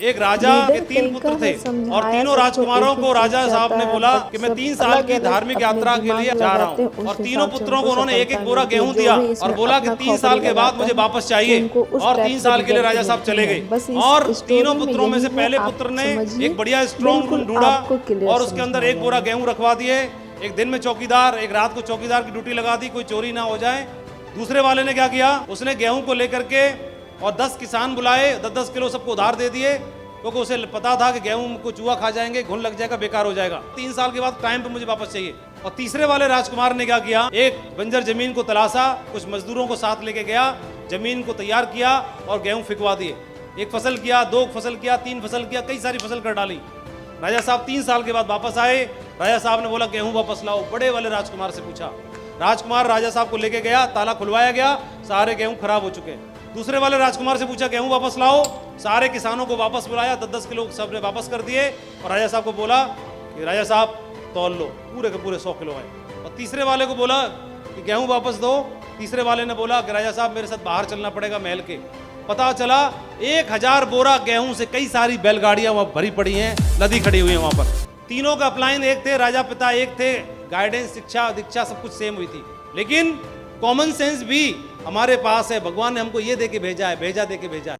एक राजा के 3 पुत्र थे और तीनों राजकुमारों को राजा साहब ने बोला कि मैं 3 साल की धार्मिक यात्रा के लिए जा रहा हूँ, और तीनों पुत्रों को उन्होंने एक एक बोरा गेहूं दिया और बोला कि 3 साल के बाद मुझे वापस चाहिए, और 3 साल के लिए राजा साहब चले गए। और तीनों पुत्रों में से पहले पुत्र ने एक बढ़िया स्ट्रॉन्ग रूम ढूंढा और उसके अंदर एक बोरा गेहूं रखवा दिए। एक दिन में चौकीदार, एक रात को चौकीदार की ड्यूटी लगा दी, कोई चोरी ना हो जाए। दूसरे वाले ने क्या किया, उसने गेहूं को लेकर के और 10 किसान बुलाए, 10-10 किलो सबको उधार दे दिए, क्योंकि उसे पता था कि गेहूं को चूहा खा जाएंगे, घुन लग जाएगा, बेकार हो जाएगा। 3 साल के बाद टाइम पे मुझे वापस चाहिए। और तीसरे वाले राजकुमार ने क्या किया, एक बंजर जमीन को तलाशा, कुछ मजदूरों को साथ लेके गया, जमीन को तैयार किया और गेहूं फिकवा दिए। 1 फसल किया, 2 फसल किया, 3 फसल किया, कई सारी फसल कर डाली। राजा साहब 3 साल के बाद वापस आए। राजा साहब ने बोला गेहूं वापस लाओ। बड़े वाले राजकुमार से पूछा, राजकुमार राजा साहब को लेके गया, ताला खुलवाया गया, सारे गेहूं खराब हो चुके हैं। दूसरे वाले राजकुमार से पूछा गेहूं वापस लाओ, सारे किसानों को वापस बुलाया, 10-10 किलो सबने वापस कर दिए और राजा साहब को बोला कि राजा साहब तौल लो, पूरे के पूरे 100 किलो आए। और तीसरे वाले को बोला कि गेहूं वापस दो। तीसरे वाले ने बोला कि राजा साहब मेरे साथ बाहर चलना पड़ेगा महल के। पता चला 1000 बोरा गेहूं से कई सारी बैलगाड़ियां वहां भरी पड़ी हैं, नदी खड़ी हुई है वहां पर। तीनों का अपलाइन एक थे, राजा पिता एक थे, गाइडेंस, शिक्षा, दीक्षा सब कुछ सेम हुई थी, लेकिन कॉमन सेंस भी हमारे पास है। भगवान ने हमको ये दे के भेजा है, भेजा दे के भेजा है।